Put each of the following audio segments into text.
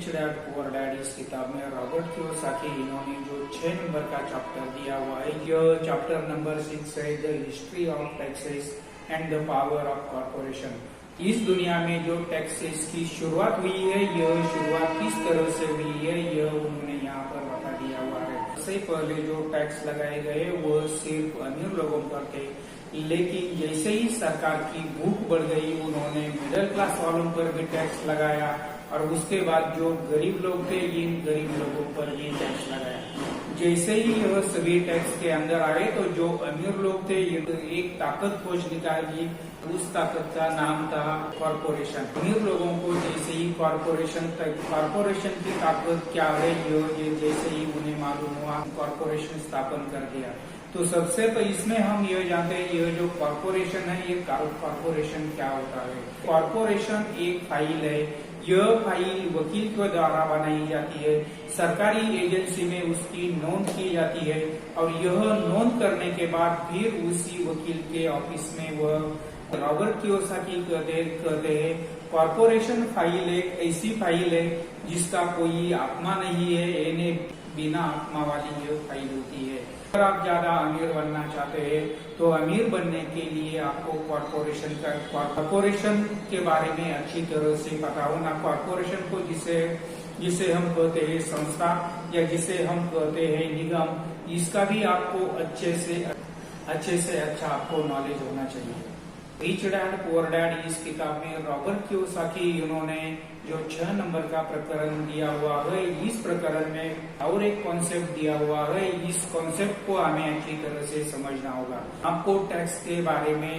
Rich dad poor dad इस किताब में रॉबर्ट कियोसाकी इन्होंने जो 6 नंबर का चैप्टर दिया हुआ है, यह चैप्टर नंबर 6 है, the history of taxes and the power of corporation. इस दुनिया में जो टैक्सेस की शुरुआत हुई है, यह शुरुआत किस तरह से हुई है, यह उन्होंने यहाँ पर बता दिया हुआ है। सबसे पहले जो टैक्स लगाए गए वह सिर्फ अमीर लोगों पर थे, लेकिन जैसे ही सरकार की भूख बढ़ गई, उन्होंने मिडिल क्लास वालों पर भी टैक्स लगाया और उसके बाद जो गरीब लोग थे, इन गरीब लोगों पर भी टैक्स लगाया। जैसे ही यह सभी टैक्स के अंदर आए तो जो अमीर लोग थे, एक ताकत खोज निकाली। उस ताकत का नाम था कॉर्पोरेशन। अमीर लोगों को जैसे ही कॉर्पोरेशन की ताकत क्या है, ये जैसे ही उन्हें मालूम हुआ, कॉर्पोरेशन स्थापन कर दिया। तो सबसे तो इसमें हम यह जानते हैं, यह जो कॉर्पोरेशन है, ये कॉर्पोरेशन क्या होता है। कॉर्पोरेशन एक फाइल है। यह फाइल वकील के द्वारा बनाई जाती है, सरकारी एजेंसी में उसकी नोंद की जाती है और यह नोंद करने के बाद फिर उसी वकील के ऑफिस में वह रॉबर्ट कियोसाकी कहते हैं कॉर्पोरेशन फाइल एक ऐसी फाइल है जिसका कोई आत्मा नहीं है, यानी बिना आत्मा वाली यह फाइल होती है। अगर आप ज्यादा अमीर बनना चाहते हैं तो अमीर बनने के लिए आपको कॉर्पोरेशन के बारे में अच्छी तरह से पता होना। कॉर्पोरेशन को जिसे हम कहते हैं संस्था या जिसे हम कहते हैं निगम, इसका भी आपको अच्छे से अच्छा आपको नॉलेज होना चाहिए। रिच डैड पुअर डैड इस किताब में रॉबर्ट कियोसाकी इन्होंने जो 6 नंबर का प्रकरण दिया हुआ है, इस प्रकरण में और एक कॉन्सेप्ट दिया हुआ है। इस कॉन्सेप्ट को हमें अच्छी तरह से समझना होगा। आपको टैक्स के बारे में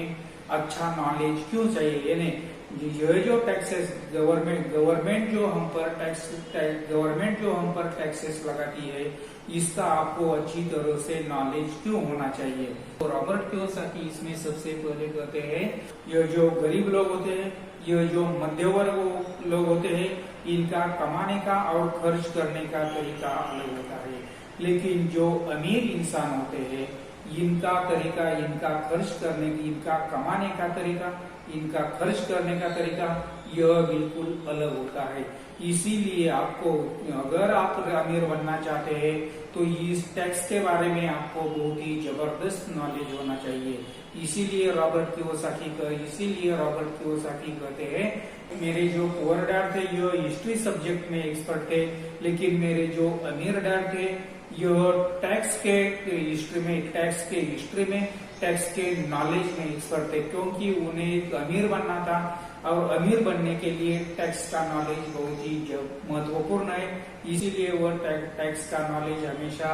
अच्छा नॉलेज क्यों चाहिए, यानी यह जो टैक्सेस गवर्नमेंट जो हम पर टैक्सेस लगाती है, इसका आपको अच्छी तरह से नॉलेज क्यों होना चाहिए। तो रॉबर्ट कियोसाकी इसमें सबसे पहले कहते हैं, यह जो गरीब लोग होते हैं, यह जो मध्य वर्ग लोग होते हैं, इनका कमाने का और खर्च करने का तरीका अलग होता है। लेकिन जो अमीर इंसान होते हैं, इनका तरीका, इनका खर्च करने की, इनका कमाने का तरीका, इनका खर्च करने का तरीका, यह बिल्कुल अलग होता है। इसीलिए आपको, अगर आप अमीर बनना चाहते हैं तो इस टैक्स के बारे में आपको बहुत ही जबरदस्त नॉलेज होना चाहिए। इसीलिए रॉबर्ट कियोसाकी कहते हैं, मेरे जो पुअर डैड थे यह हिस्ट्री सब्जेक्ट में एक्सपर्ट थे, लेकिन मेरे जो अमीर डैड थे यह टैक्स के नॉलेज में एक्सपर्ट थे, क्योंकि उन्हें एक अमीर बनना था और अमीर बनने के लिए टैक्स का नॉलेज बहुत ही महत्वपूर्ण है। इसीलिए वह टैक्स का नॉलेज हमेशा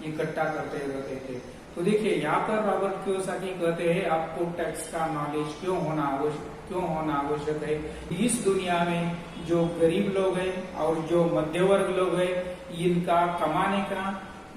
इकट्ठा करते रहते थे। तो देखिए, यहाँ पर रॉबर्ट कियोसाकी कहते हैं आपको टैक्स का नॉलेज क्यों होना आवश्यक है। इस दुनिया में जो गरीब लोग हैं और जो मध्य वर्ग लोग हैं, इनका कमाने का,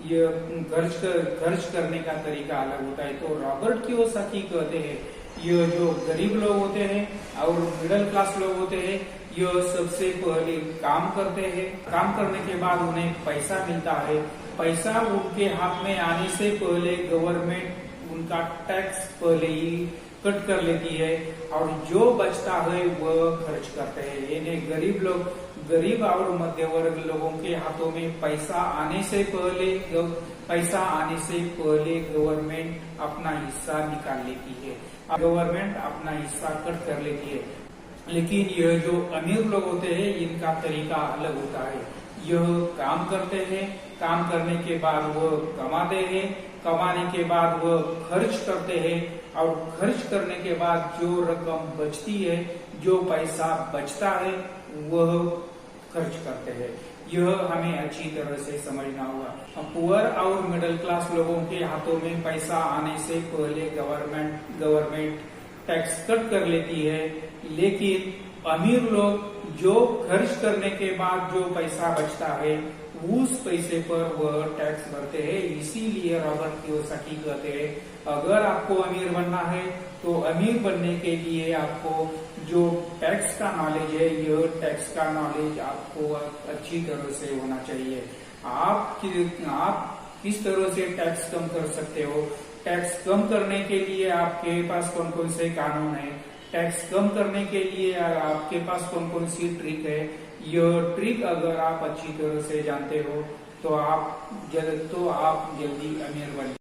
ये खर्च करने का तरीका अलग होता है। तो रॉबर्ट कियोसाकी कहते हैं ये जो गरीब लोग होते हैं और मिडिल क्लास लोग होते हैं, ये सबसे पहले काम करते हैं। काम करने के बाद उन्हें पैसा मिलता है। पैसा उनके हाथ में आने से पहले गवर्नमेंट उनका टैक्स पहले ही कट कर लेती है और जो बचता है वह खर्च करते हैं। यानी गरीब और मध्य वर्ग लोगों के हाथों में पैसा आने से पहले गवर्नमेंट अपना हिस्सा निकाल लेती है, गवर्नमेंट अपना हिस्सा कट कर लेती है। लेकिन यह जो अमीर लोग होते हैं, इनका तरीका अलग होता है। यह काम करते हैं, काम करने के बाद वह कमाते हैं, कमाने के बाद वह खर्च करते हैं और खर्च करने के बाद जो रकम बचती है, जो पैसा बचता है, वह खर्च करते हैं। यह हमें अच्छी तरह से समझना होगा। पुअर और मिडिल क्लास लोगों के हाथों में पैसा आने से पहले गवर्नमेंट टैक्स कट कर लेती है, लेकिन अमीर लोग जो खर्च करने के बाद जो पैसा बचता है, उस पैसे पर वह टैक्स भरते हैं। इसीलिए रॉबर्ट कियोसाकी कहते हैं, अगर आपको अमीर बनना है तो अमीर बनने के लिए आपको जो टैक्स का नॉलेज है, यह टैक्स का नॉलेज आपको अच्छी तरह से होना चाहिए। आप किस तरह से टैक्स कम कर सकते हो, टैक्स कम करने के लिए आपके पास कौन कौन से कानून है, टैक्स कम करने के लिए आपके पास कौन कौन सी ट्रिक है, ये ट्रिक अगर आप अच्छी तरह से जानते हो तो आप जल्दी अमीर बन